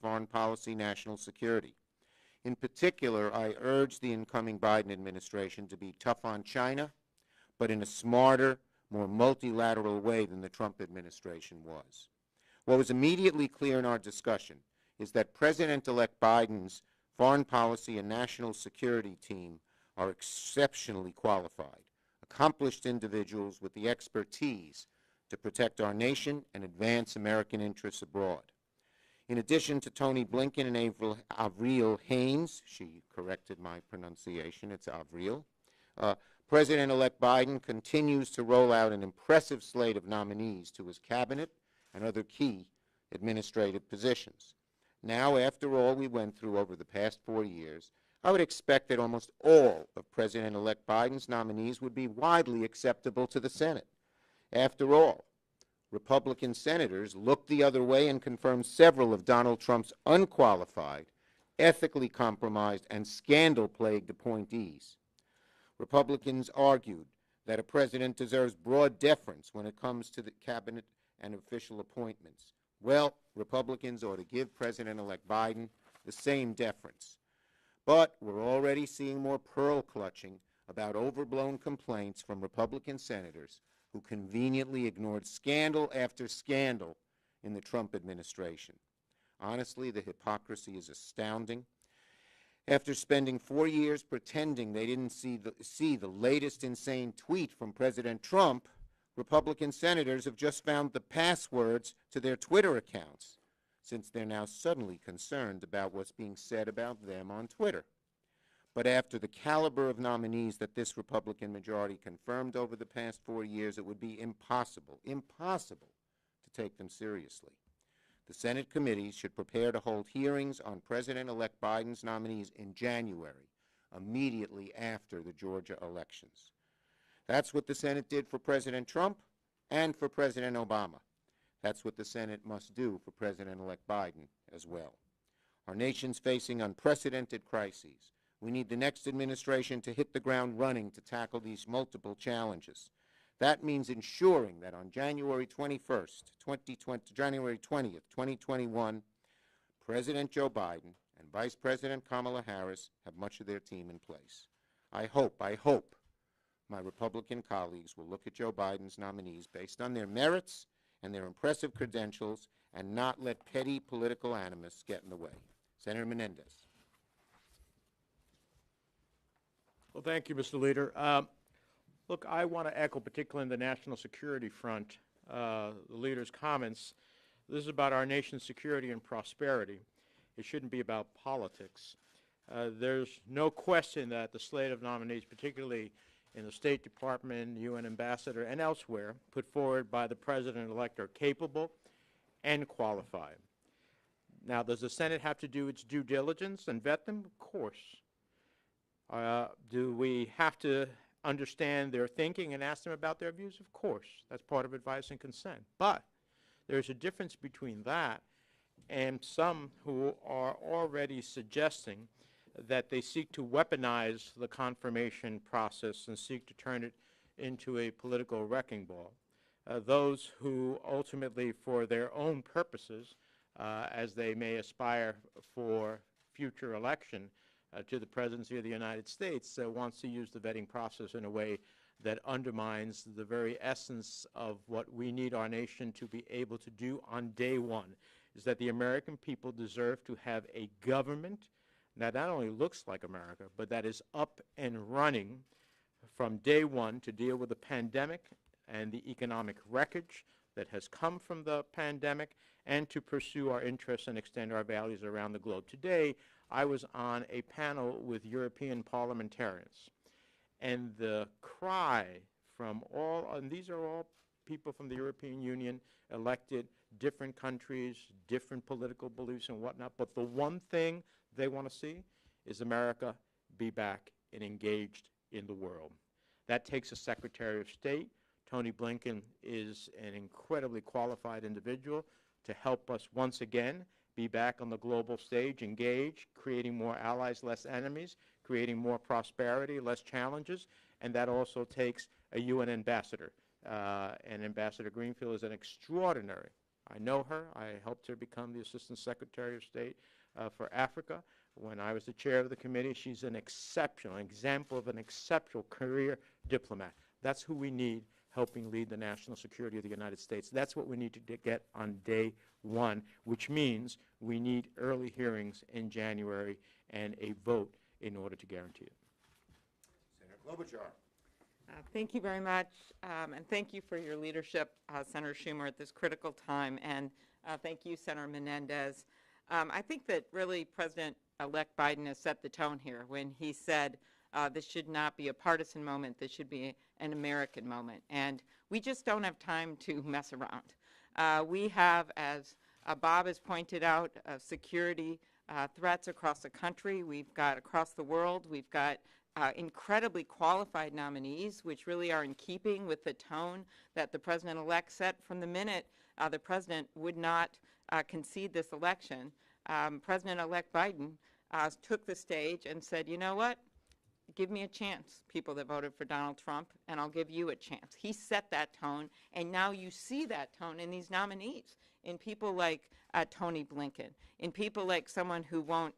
foreign policy, national security. In particular, I urge the incoming Biden administration to be tough on China, but in a smarter, more multilateral way than the Trump administration was. What was immediately clear in our discussion is that President-elect Biden's foreign policy and national security team are exceptionally qualified, accomplished individuals with the expertise to protect our nation and advance American interests abroad. In addition to Tony Blinken and Avril Haines, she corrected my pronunciation, it's Avril, President-elect Biden continues to roll out an impressive slate of nominees to his cabinet and other key administrative positions. Now, after all we went through over the past 4 years, I would expect that almost all of President-elect Biden's nominees would be widely acceptable to the Senate. After all, Republican senators looked the other way and confirmed several of Donald Trump's unqualified, ethically compromised, and scandal-plagued appointees. Republicans argued that a president deserves broad deference when it comes to the cabinet and official appointments. Well, Republicans ought to give President-elect Biden the same deference. But we're already seeing more pearl clutching about overblown complaints from Republican senators who conveniently ignored scandal after scandal in the Trump administration. Honestly, the hypocrisy is astounding. After spending 4 years pretending they didn't see the latest insane tweet from President Trump, Republican senators have just found the passwords to their Twitter accounts, since they're now suddenly concerned about what's being said about them on Twitter. But after the caliber of nominees that this Republican majority confirmed over the past 4 years, it would be impossible to take them seriously. The Senate committees should prepare to hold hearings on President-elect Biden's nominees in January, immediately after the Georgia elections. That's what the Senate did for President Trump and for President Obama. That's what the Senate must do for President-elect Biden as well. Our nation's facing unprecedented crises. We need the next administration to hit the ground running to tackle these multiple challenges. That means ensuring that on January 20th, 2021, President Joe Biden and Vice President Kamala Harris have much of their team in place. I hope my Republican colleagues will look at Joe Biden's nominees based on their merits and their impressive credentials and not let petty political animus get in the way. Senator Menendez. Well, thank you, Mr. Leader. Look, I want to echo, particularly in the national security front, the leader's comments. This is about our nation's security and prosperity. It shouldn't be about politics. There's no question that the slate of nominees, particularly in the State Department, UN ambassador, and elsewhere, put forward by the President-elect are capable and qualified. Now, does the Senate have to do its due diligence and vet them? Of course. Do we have to understand their thinking and ask them about their views? Of course. That's part of advice and consent. But there's a difference between that and some who are already suggesting that they seek to weaponize the confirmation process and seek to turn it into a political wrecking ball. Those who ultimately, for their own purposes, as they may aspire for future election to the presidency of the United States, wants to use the vetting process in a way that undermines the very essence of what we need our nation to be able to do on day one, is that the American people deserve to have a government that not only looks like America, but that is up and running from day one to deal with the pandemic and the economic wreckage that has come from the pandemic, and to pursue our interests and extend our values around the globe. Today, I was on a panel with European parliamentarians, and the cry from all, and these are all people from the European Union, elected, different countries, different political beliefs and whatnot, but the one thing they want to see is America be back and engaged in the world. That takes a Secretary of State. Tony Blinken is an incredibly qualified individual to help us once again be back on the global stage, engaged, creating more allies, less enemies, creating more prosperity, less challenges, and that also takes a UN ambassador. And Ambassador Greenfield is an extraordinary, I know her. I helped her become the Assistant Secretary of State for Africa. When I was the chair of the committee, she's an example of an exceptional career diplomat. That's who we need helping lead the national security of the United States. That's what we need to get on day one, which means we need early hearings in January and a vote in order to guarantee it. Senator Klobuchar. Thank you very much, and thank you for your leadership, Senator Schumer, at this critical time, and thank you, Senator Menendez. I think that really President-elect Biden has set the tone here when he said this should not be a partisan moment, this should be an American moment, and we just don't have time to mess around. We have, as Bob has pointed out, security threats across the country. We've got across the world. We've got incredibly qualified nominees, which really are in keeping with the tone that the president-elect set from the minute the president would not concede this election. President-elect Biden took the stage and said, you know what? Give me a chance, people that voted for Donald Trump, and I'll give you a chance. He set that tone, and now you see that tone in these nominees, in people like Tony Blinken, in people like someone who won't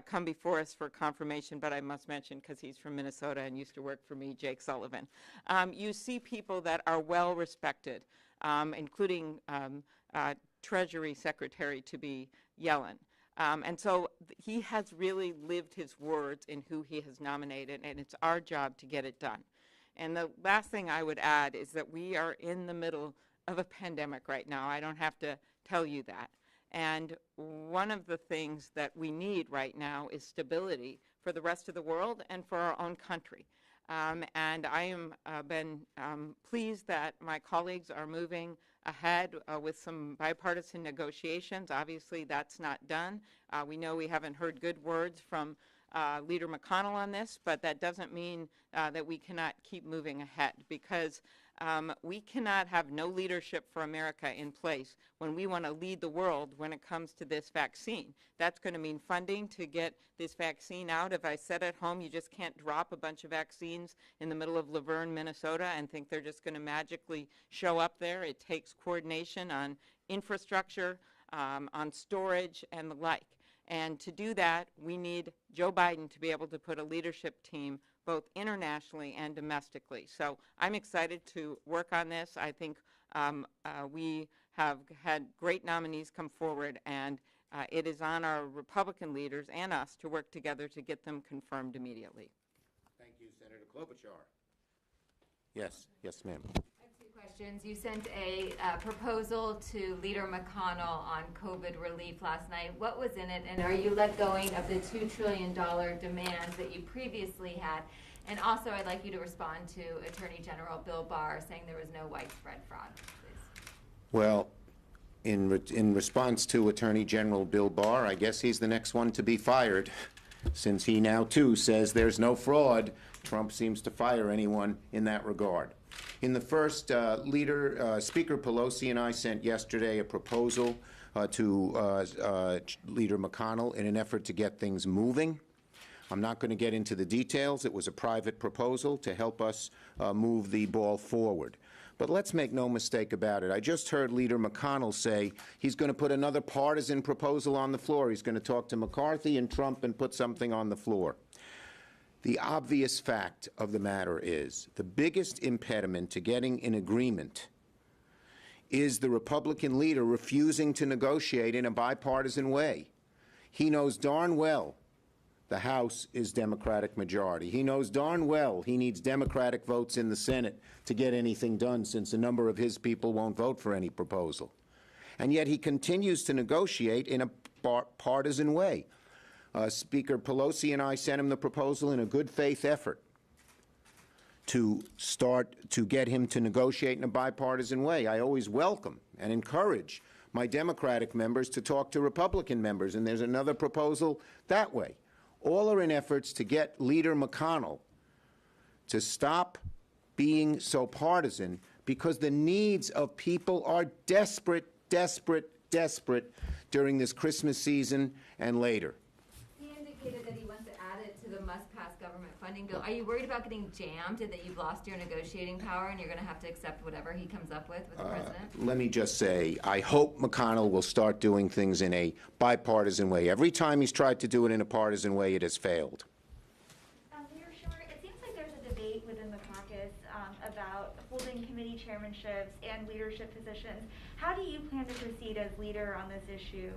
come before us for confirmation, but I must mention because he's from Minnesota and used to work for me, Jake Sullivan. You see people that are well respected, including Treasury Secretary-to-be Yellen. And so he has really lived his words in who he has nominated, and it's our job to get it done. And the last thing I would add is that we are in the middle of a pandemic right now. I don't have to tell you that. And one of the things that we need right now is stability for the rest of the world and for our own country. And I am been pleased that my colleagues are moving ahead with some bipartisan negotiations. Obviously, that's not done. We know we haven't heard good words from Leader McConnell on this, but that doesn't mean that we cannot keep moving ahead, because we cannot have no leadership for America in place when we want to lead the world when it comes to this vaccine. That's going to mean funding to get this vaccine out. If I said at home, you just can't drop a bunch of vaccines in the middle of Laverne, Minnesota, and think they're just going to magically show up there. It takes coordination on infrastructure, on storage, and the like. And to do that, we need Joe Biden to be able to put a leadership team both internationally and domestically. So I'm excited to work on this. I think we have had great nominees come forward, and it is on our Republican leaders and us to work together to get them confirmed immediately. Thank you, Senator Klobuchar. Yes, yes, ma'am. Questions. You sent a proposal to Leader McConnell on COVID relief last night. What was in it, and are you let going of the $2 trillion demands that you previously had? And also, I'd like you to respond to Attorney General Bill Barr saying there was no widespread fraud, please. Well, in response to Attorney General Bill Barr, I guess he's the next one to be fired, since he now, too, says there's no fraud. Trump seems to fire anyone in that regard. In the first, Speaker Pelosi and I sent yesterday a proposal to Leader McConnell in an effort to get things moving. I'm not going to get into the details. It was a private proposal to help us move the ball forward. But let's make no mistake about it. I just heard Leader McConnell say he's going to put another partisan proposal on the floor. He's going to talk to McCarthy and Trump and put something on the floor. The obvious fact of the matter is the biggest impediment to getting an agreement is the Republican leader refusing to negotiate in a bipartisan way. He knows darn well the House is Democratic majority. He knows darn well he needs Democratic votes in the Senate to get anything done, since a number of his people won't vote for any proposal. And yet he continues to negotiate in a partisan way. Speaker Pelosi and I sent him the proposal in a good faith effort to start to get him to negotiate in a bipartisan way. I always welcome and encourage my Democratic members to talk to Republican members, and there's another proposal that way. All are in efforts to get Leader McConnell to stop being so partisan, because the needs of people are desperate, desperate, desperate during this Christmas season and later. He indicated that he wants to add it to the must-pass government funding bill. Are you worried about getting jammed and that you've lost your negotiating power and you're going to have to accept whatever he comes up with the president? Let me just say, I hope McConnell will start doing things in a bipartisan way. Every time he's tried to do it in a partisan way, it has failed. Leader Schumer, it seems like there's a debate within the caucus about holding committee chairmanships and leadership positions. How do you plan to proceed as leader on this issue?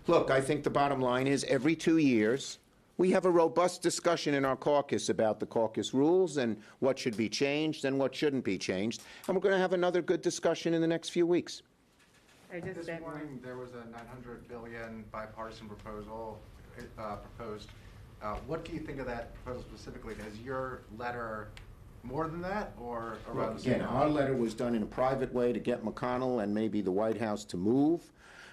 Look, I think the bottom line is every 2 years, we have a robust discussion in our caucus about the caucus rules and what should be changed and what shouldn't be changed. And we're going to have another good discussion in the next few weeks. This morning, there was a $900 billion bipartisan proposal proposed. What do you think of that proposal specifically? Is your letter more than that, or around the same? Again, our letter was done in a private way to get McConnell and maybe the White House to move.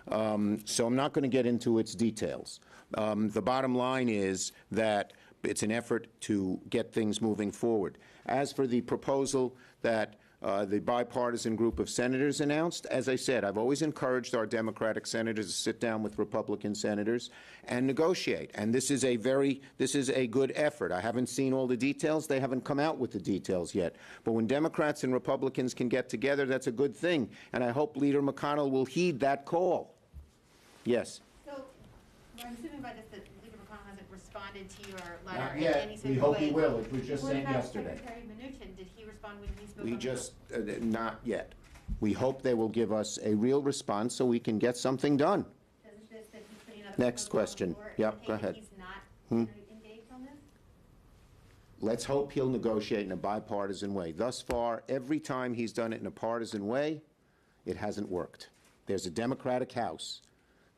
So I'm not going to get into its details. The bottom line is that it's an effort to get things moving forward. As for the proposal that the bipartisan group of senators announced, as I said, I've always encouraged our Democratic senators to sit down with Republican senators and negotiate. And this is a good effort. I haven't seen all the details. They haven't come out with the details yet. But when Democrats and Republicans can get together, that's a good thing. And I hope Leader McConnell will heed that call. Yes. So, I'm assuming by this that Leader McConnell hasn't responded to your letter Not in yet. any sort We of hope way. he will. It was just What sent about yesterday. Secretary Mnuchin? Did he respond when he spoke? We on just, not yet. We hope they will give us a real response so we can get something done. Does this that he's putting up Next proposal on the question. floor Yep, indicate go that ahead. He's not engaged on this? Let's hope he'll negotiate in a bipartisan way. Thus far, every time he's done it in a partisan way, it hasn't worked. There's a Democratic House.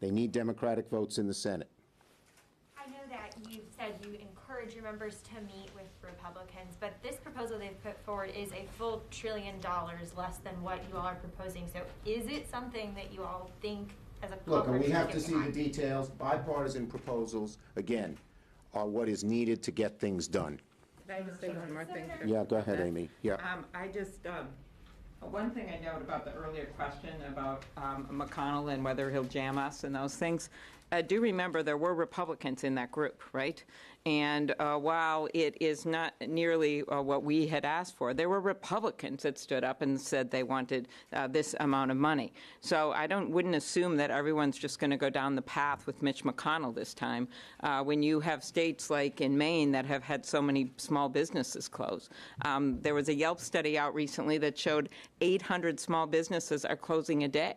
They need Democratic votes in the Senate. I know that you've said you encourage your members to meet with Republicans, but this proposal they've put forward is a full $1 trillion less than what you all are proposing. So is it something that you all think as a Look, and conference we have to get see the behind? details. Bipartisan proposals, again, are what is needed to get things done. Can I just say one more thing? Yeah, go ahead, Amy. Yeah. I just, one thing I note about the earlier question about McConnell and whether he'll jam us and those things, do remember there were Republicans in that group, right? And while it is not nearly what we had asked for, there were Republicans that stood up and said they wanted this amount of money. So I wouldn't assume that everyone's just going to go down the path with Mitch McConnell this time when you have states like in Maine that have had so many small businesses close. There was a Yelp study out recently that showed 800 small businesses are closing a day.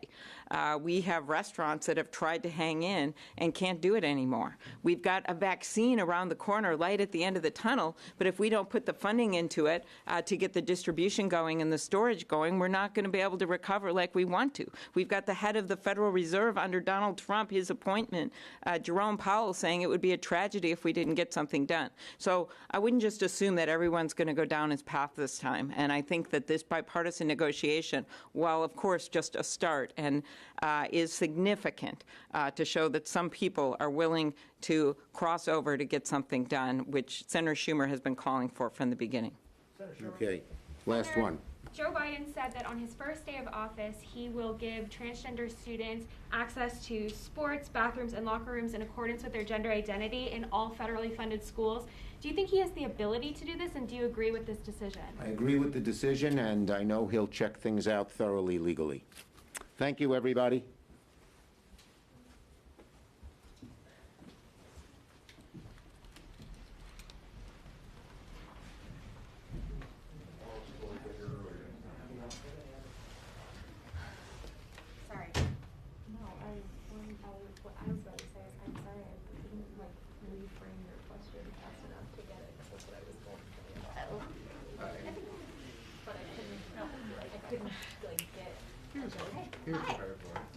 We have restaurants that have tried to hang in and can't do it anymore. We've got a vaccine around the corner, light at the end of the tunnel, but if we don't put the funding into it to get the distribution going and the storage going, we're not going to be able to recover like we want to. We've got the head of the Federal Reserve under Donald Trump, his appointment, Jerome Powell, saying it would be a tragedy if we didn't get something done. So I wouldn't just assume that everyone's going to go down his path this time. And I think that this bipartisan negotiation, while of course just a start and is significant to show that some people are willing to cross over to get something done, which Senator Schumer has been calling for from the beginning. Okay. Last one. Joe Biden said that on his first day of office, he will give transgender students access to sports, bathrooms, and locker rooms in accordance with their gender identity in all federally funded schools. Do you think he has the ability to do this, and do you agree with this decision? I agree with the decision, and I know he'll check things out thoroughly legally. Thank you, everybody. Sorry. No, what I was about to say is I'm sorry I couldn't reframe your question fast enough to get it. That's what I was going to say. But I couldn't get. He was prepared for it.